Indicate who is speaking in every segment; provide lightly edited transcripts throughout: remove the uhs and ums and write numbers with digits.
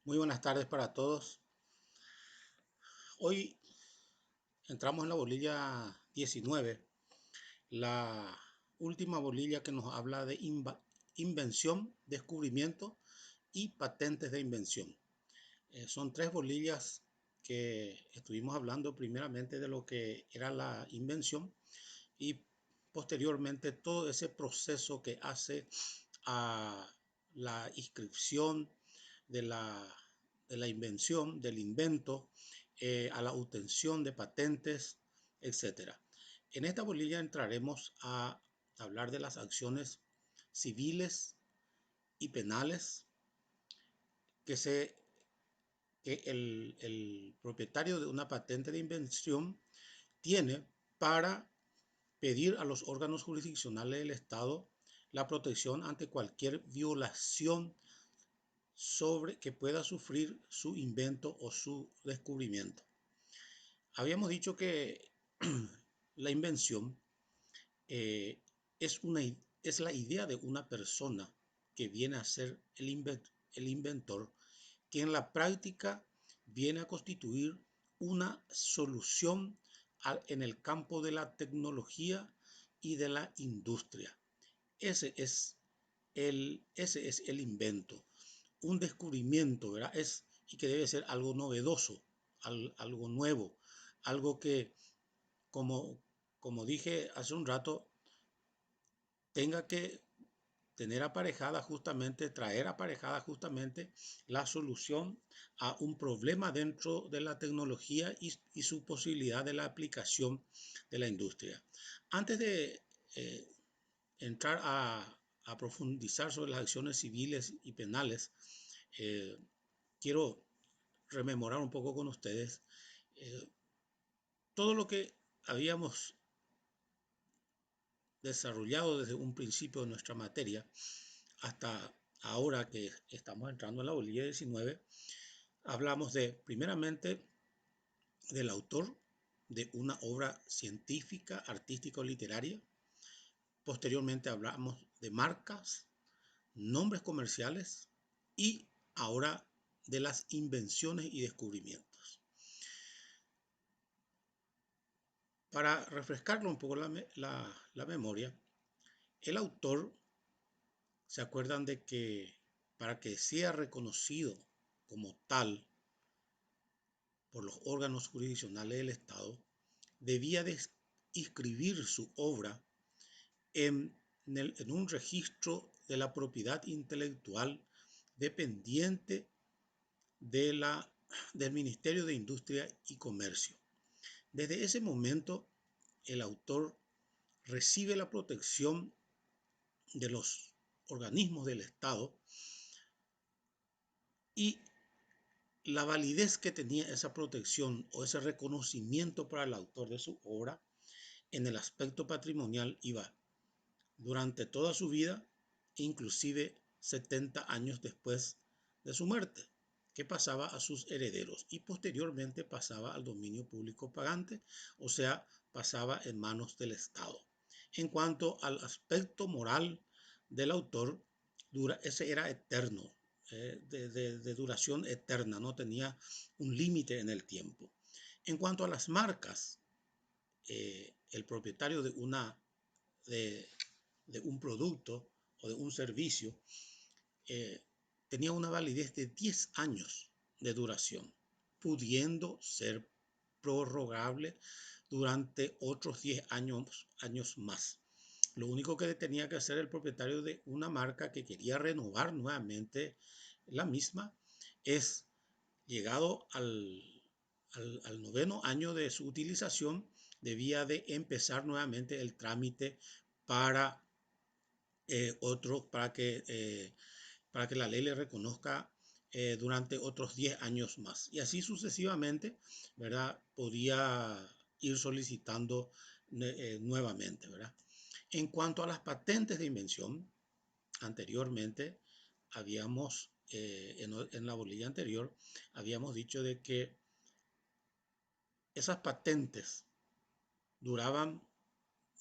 Speaker 1: Muy buenas tardes para todos. Hoy entramos en la bolilla 19, la última bolilla que nos habla de invención, descubrimiento y patentes de invención. Son tres bolillas que estuvimos hablando primeramente de lo que era la invención y posteriormente todo ese proceso que hace a la inscripción de la invención, del invento, a la obtención de patentes, etcétera. En esta bolilla entraremos a hablar de las acciones civiles y penales que, el propietario de una patente de invención tiene para pedir a los órganos jurisdiccionales del Estado la protección ante cualquier violación sobre que pueda sufrir su invento o su descubrimiento. Habíamos dicho que la invención eh, es la idea de una persona que viene a ser el inventor, que en la práctica viene a constituir una solución en el campo de la tecnología y de la industria. Ese es el invento, un descubrimiento, ¿verdad? Y que debe ser algo novedoso, algo nuevo, algo que, como, como dije hace un rato, tenga que traer aparejada justamente la solución a un problema dentro de la tecnología y su posibilidad de la aplicación de la industria. Antes de entrar a profundizar sobre las acciones civiles y penales, eh, quiero rememorar un poco con ustedes eh, todo lo que habíamos desarrollado desde un principio de nuestra materia hasta ahora que estamos entrando en la bolilla 19. Hablamos primeramente del autor de una obra científica, artística o literaria. Posteriormente hablamos de marcas, nombres comerciales y ahora de las invenciones y descubrimientos. Para refrescarlo un poco la memoria, el autor, ¿se acuerdan de que para que sea reconocido como tal por los órganos jurisdiccionales del Estado, debía de inscribir su obra en un registro de la propiedad intelectual dependiente del Ministerio de Industria y Comercio? Desde ese momento, el autor recibe la protección de los organismos del Estado y la validez que tenía esa protección o ese reconocimiento para el autor de su obra en el aspecto patrimonial iba durante toda su vida, inclusive 70 años después de su muerte, que pasaba a sus herederos y posteriormente pasaba al dominio público pagante, o sea, pasaba en manos del Estado. En cuanto al aspecto moral del autor, ese era eterno, de duración eterna, no tenía un límite en el tiempo. En cuanto a las marcas, el propietario de, de un producto o de un servicio eh, tenía una validez de 10 años de duración, pudiendo ser prorrogable durante otros 10 años más. Lo único que tenía que hacer el propietario de una marca que quería renovar nuevamente la misma es, llegado al noveno año de su utilización, debía de empezar nuevamente el trámite para para que la ley le reconozca durante otros 10 años más. Y así sucesivamente, ¿verdad? Podía ir solicitando nuevamente, ¿verdad? En cuanto a las patentes de invención, anteriormente en la bolilla anterior, habíamos dicho de que esas patentes duraban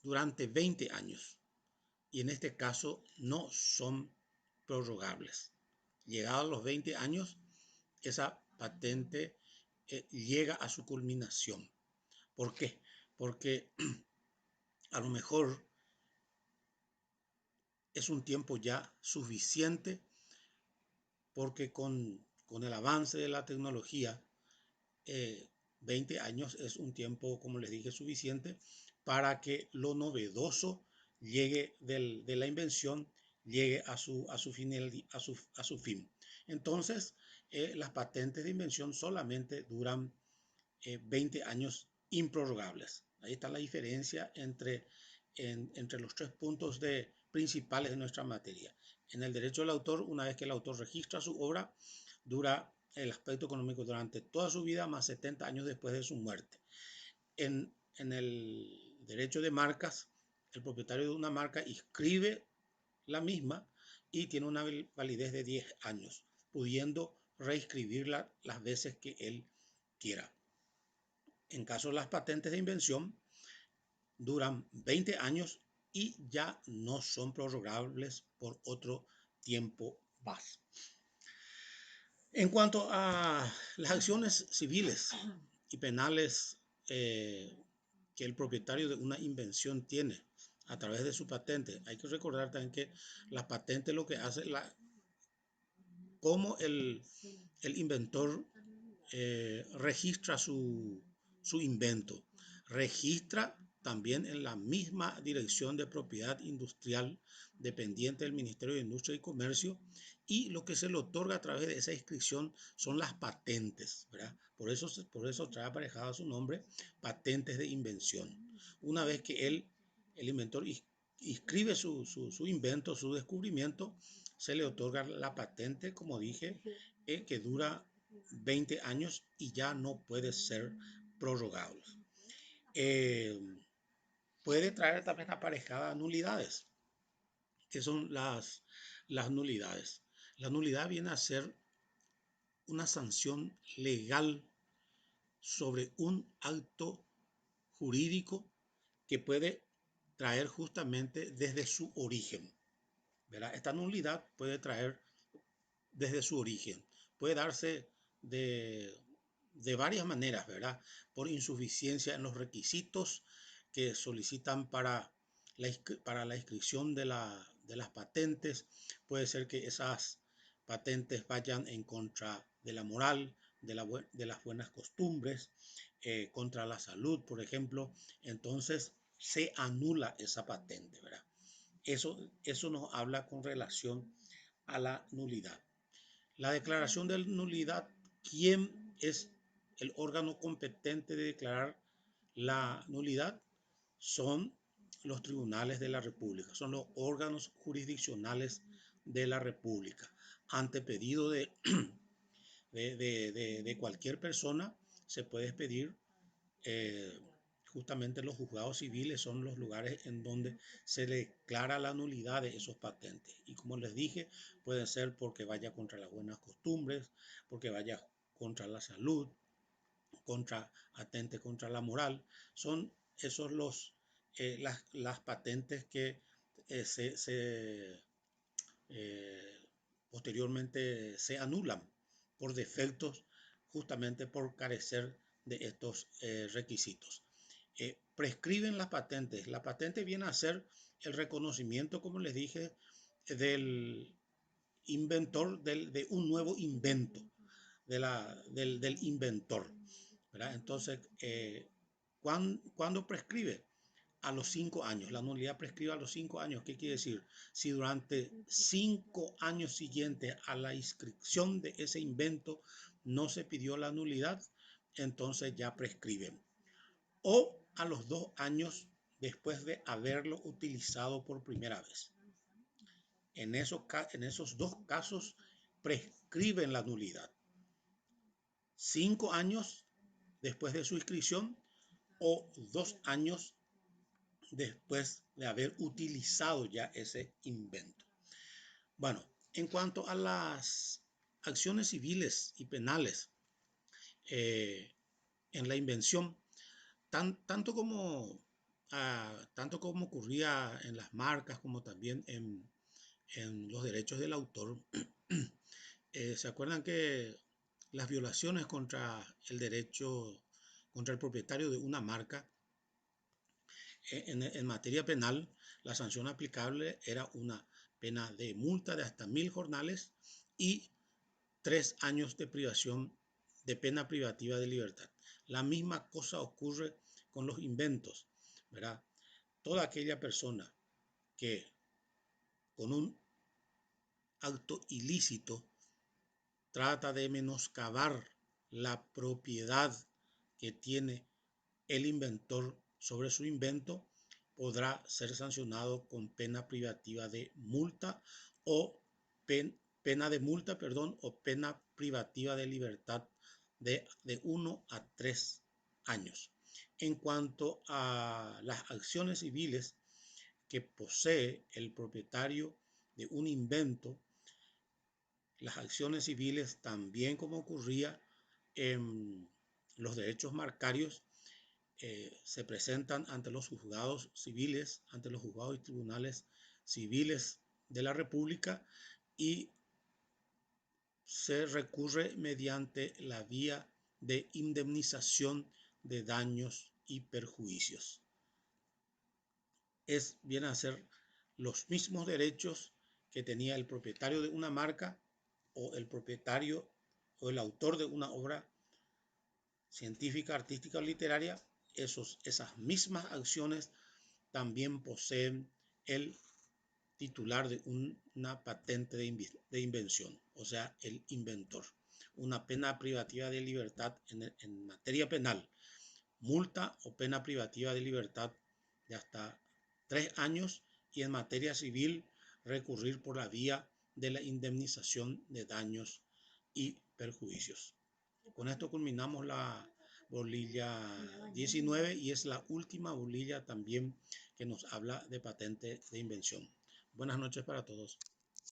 Speaker 1: durante 20 años y en este caso no son prorrogables. Llegados los 20 años, esa patente llega a su culminación. ¿Por qué? Porque a lo mejor es un tiempo ya suficiente, porque con el avance de la tecnología, 20 años es un tiempo, como les dije, suficiente para que lo novedoso llegue de la invención, llegue a su fin. Entonces, las patentes de invención solamente duran 20 años improrrogables. Ahí está la diferencia entre los tres puntos principales de nuestra materia. En el derecho del autor, una vez que el autor registra su obra, dura el aspecto económico durante toda su vida más 70 años después de su muerte. En el derecho de marcas, el propietario de una marca inscribe la misma y tiene una validez de 10 años, pudiendo reescribirla las veces que él quiera. En caso de las patentes de invención, duran 20 años y ya no son prorrogables por otro tiempo más. En cuanto a las acciones civiles y penales que el propietario de una invención tiene a través de su patente, hay que recordar también que la patente lo que hace, cómo el inventor registra su invento. Registra también en la misma dirección de propiedad industrial dependiente del Ministerio de Industria y Comercio, y lo que se le otorga a través de esa inscripción son las patentes, ¿verdad? Por eso trae aparejado su nombre, patentes de invención. Una vez que el inventor inscribe su invento, su descubrimiento, se le otorga la patente, como dije, que dura 20 años y ya no puede ser prorrogable. Eh, Puede traer también aparejadas nulidades. ¿Qué son las nulidades? La nulidad viene a ser una sanción legal sobre un acto jurídico que puede traer justamente desde su origen, ¿verdad? Esta nulidad puede traer desde su origen. Puede darse de varias maneras, ¿verdad? Por insuficiencia en los requisitos que solicitan para la inscripción de las patentes. Puede ser que esas patentes vayan en contra de la moral, de las buenas costumbres, contra la salud, por ejemplo. Entonces se anula esa patente, ¿verdad? Eso nos habla con relación a la nulidad. La declaración de nulidad, ¿quién es el órgano competente de declarar la nulidad? Son los tribunales de la República, son los órganos jurisdiccionales de la República. Ante pedido de cualquier persona, se puede pedir justamente los juzgados civiles son los lugares en donde se declara la nulidad de esos patentes. Y como les dije, puede ser porque vaya contra las buenas costumbres, porque vaya contra la salud, atente contra la moral. Son esos las patentes que eh, posteriormente se anulan por defectos, justamente por carecer de estos requisitos. Prescriben las patentes. La patente viene a ser el reconocimiento, como les dije, del inventor, de un nuevo invento, del inventor, ¿verdad? Entonces, ¿cuándo prescribe? A los 5 años. La nulidad prescribe a los 5 años. ¿Qué quiere decir? Si durante 5 años siguientes a la inscripción de ese invento no se pidió la nulidad, entonces ya prescriben. O a los 2 años después de haberlo utilizado por primera vez. En esos dos casos prescriben la nulidad. 5 años después de su inscripción o 2 años después de haber utilizado ya ese invento. Bueno, en cuanto a las acciones civiles y penales en la invención, tanto como ocurría en las marcas como también en los derechos del autor, ¿se acuerdan que las violaciones contra el derecho, contra el propietario de una marca. En materia penal, la sanción aplicable era una pena de multa de hasta 1000 jornales y 3 años de privación de pena privativa de libertad. La misma cosa ocurre con los inventos, ¿verdad? Toda aquella persona que con un acto ilícito trata de menoscabar la propiedad que tiene el inventor sobre su invento, podrá ser sancionado con pena privativa de multa o pena de multa, perdón, o pena privativa de libertad de 1 a 3 años. En cuanto a las acciones civiles que posee el propietario de un invento, las acciones civiles, también como ocurría en los derechos marcarios, se presentan ante los juzgados civiles, ante los juzgados y tribunales civiles de la República, y se recurre mediante la vía de indemnización de daños y perjuicios. Viene a ser los mismos derechos que tenía el propietario de una marca o el propietario o el autor de una obra científica, artística o literaria. Esas mismas acciones también poseen el titular de una patente de invención, o sea, el inventor. Una pena privativa de libertad en materia penal, multa o pena privativa de libertad de hasta 3 años, y en materia civil recurrir por la vía de la indemnización de daños y perjuicios. Con esto culminamos la bolilla 19 y es la última bolilla también que nos habla de patente de invención. Buenas noches para todos.